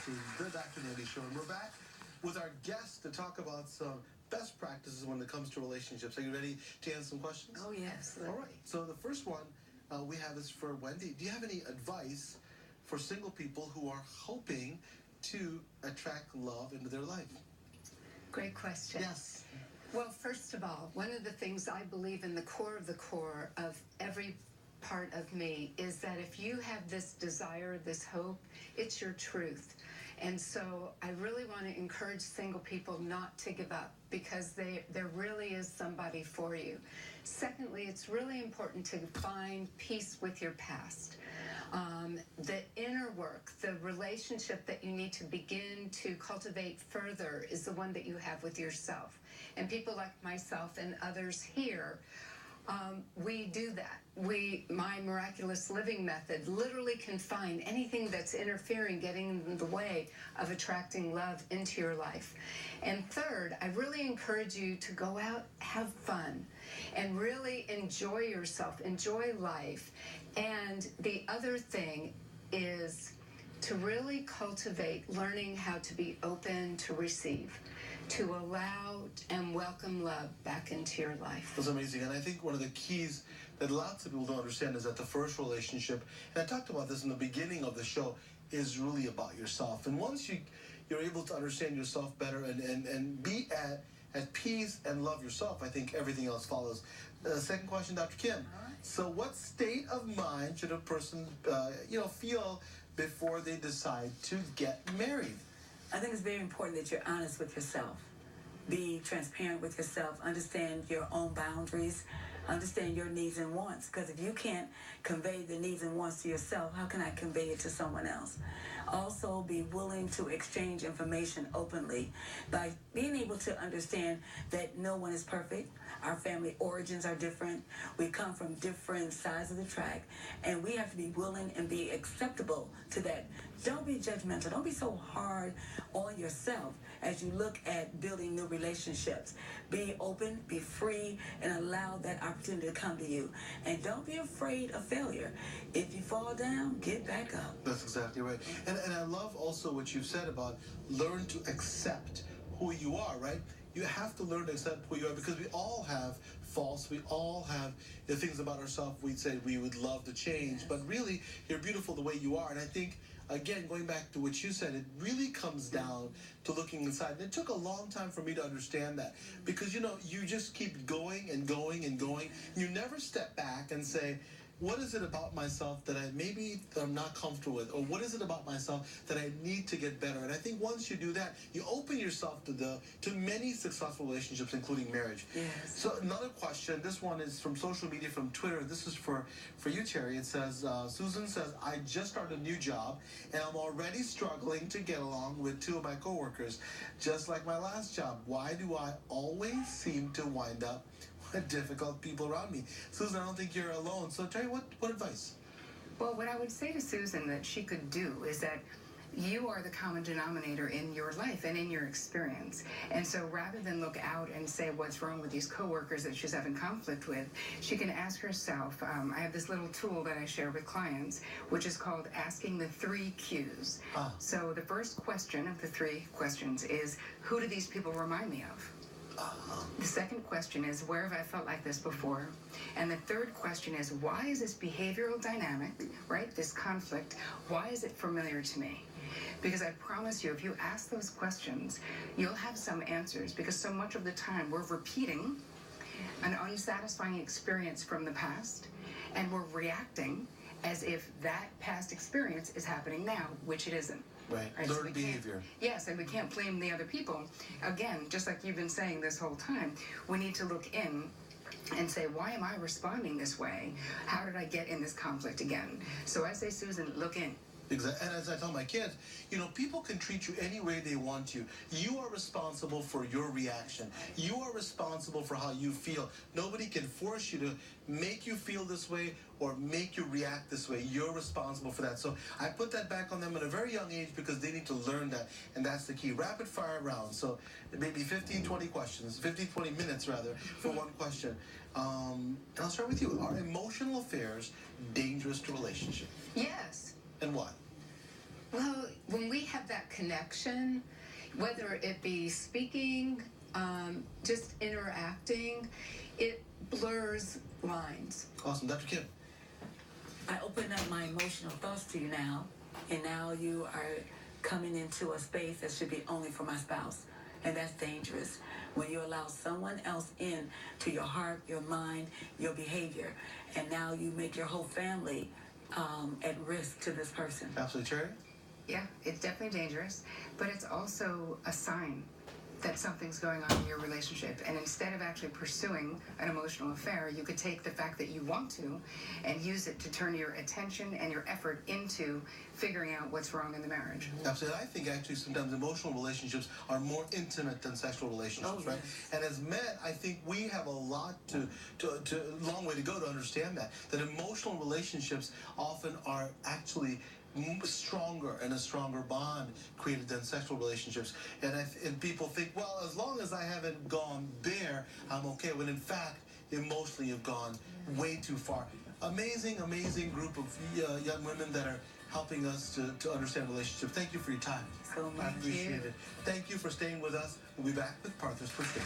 watching the Dr. Nandi Show, and we're back with our guest to talk about some best practices when it comes to relationships. Are you ready to answer some questions? Oh, yes. All right. So the first one we have is for Wendy. Do you have any advice for single people who are hoping to attract love into their life? Great question. Yes. Well, first of all, one of the things I believe in the core of every part of me is that if you have this desire, this hope, it's your truth. And so I really want to encourage single people not to give up, because there really is somebody for you. Secondly, it's really important to find peace with your past. The inner work, the relationship that you need to begin to cultivate further is the one that you have with yourself. And people like myself and others here, we do that. My miraculous living method literally can find anything that's interfering, getting in the way of attracting love into your life. And third, I really encourage you to go out, have fun, and really enjoy yourself, enjoy life. And the other thing is to really cultivate learning how to be open to receive, to allow and welcome love back into your life. That's amazing. And I think one of the keys that lots of people don't understand is that the first relationship, and I talked about this in the beginning of the show, is really about yourself. And once you're able to understand yourself better and be at peace and love yourself, I think everything else follows. Second question, Dr. Kim. All right. So what state of mind should a person feel before they decide to get married? I think it's very important that you're honest with yourself. Be transparent with yourself. Understand your own boundaries. Understand your needs and wants. Because if you can't convey the needs and wants to yourself, how can I convey it to someone else? Also, be willing to exchange information openly by being able to understand that no one is perfect. Our family origins are different. We come from different sides of the track, and we have to be willing and be acceptable to that. Don't be judgmental. Don't be so hard on yourself as you look at building new relationships. Be open, be free, and allow that opportunity to come to you. And don't be afraid of failure. If you fall down, get back up. That's exactly right. And I love also what you've said about learn to accept who you are, right? You have to learn to accept who you are, because we all have faults. We all have the things about ourselves we'd say we would love to change. Yes. But really, you're beautiful the way you are. And I think, again, going back to what you said, it really comes down to looking inside. And it took a long time for me to understand that, because, you just keep going and going and going. You never step back and say, what is it about myself that I'm not comfortable with? Or what is it about myself that I need to get better? And I think once you do that, you open yourself to many successful relationships, including marriage. Yes. So another question, this one is from social media, from Twitter. This is for you, Terry. It says, Susan says, I just started a new job, and I'm already struggling to get along with two of my coworkers, just like my last job. Why do I always seem to wind up difficult people around me? Susan, I don't think you're alone. So Terry, what advice? Well, what I would say to Susan that she could do is that you are the common denominator in your life and in your experience. And so rather than look out and say what's wrong with these coworkers that she's having conflict with, she can ask herself, I have this little tool that I share with clients, which is called asking the 3 Qs. So the first question of the 3 questions is, who do these people remind me of? The second question is, where have I felt like this before? And the third question is, why is this behavioral dynamic, right, this conflict, why is it familiar to me? Because I promise you, if you ask those questions, you'll have some answers, because so much of the time we're repeating an unsatisfying experience from the past, and we're reacting as if that past experience is happening now, which it isn't. Right. Learned behavior. Yes, and we can't blame the other people. Again, just like you've been saying this whole time, we need to look in and say, why am I responding this way? How did I get in this conflict again? So I say, Susan, look in. Exactly. And as I tell my kids, people can treat you any way they want to. You are responsible for your reaction. You are responsible for how you feel. Nobody can force you to make you feel this way or make you react this way. You're responsible for that. So I put that back on them at a very young age, because they need to learn that. And that's the key. Rapid fire round. So maybe 15, 20 questions, 15, 20 minutes rather, for one question. And I'll start with you. Are emotional affairs dangerous to relationships? Yes. And why? Well, when we have that connection, whether it be speaking, just interacting, it blurs lines. Awesome. Dr. Kim. I open up my emotional thoughts to you now, and now you are coming into a space that should be only for my spouse. And that's dangerous. When you allow someone else in to your heart, your mind, your behavior, and now you make your whole family at risk to this person. Absolutely. Cherry? Yeah, it's definitely dangerous, but it's also a sign that something's going on in your relationship. And instead of actually pursuing an emotional affair, you could take the fact that you want to and use it to turn your attention and your effort into figuring out what's wrong in the marriage. Absolutely. I think actually sometimes emotional relationships are more intimate than sexual relationships, right? Yes. And as men, I think we have a lot long way to go to understand that emotional relationships often are actually stronger and a stronger bond created than sexual relationships. And people think, well, as long as I haven't gone there, I'm okay. When in fact, emotionally, you've gone way too far. Amazing group of young women that are helping us to understand relationships. Thank you for your time. So much. I appreciate it. Thank you for staying with us. We'll be back with Partha's Perspective.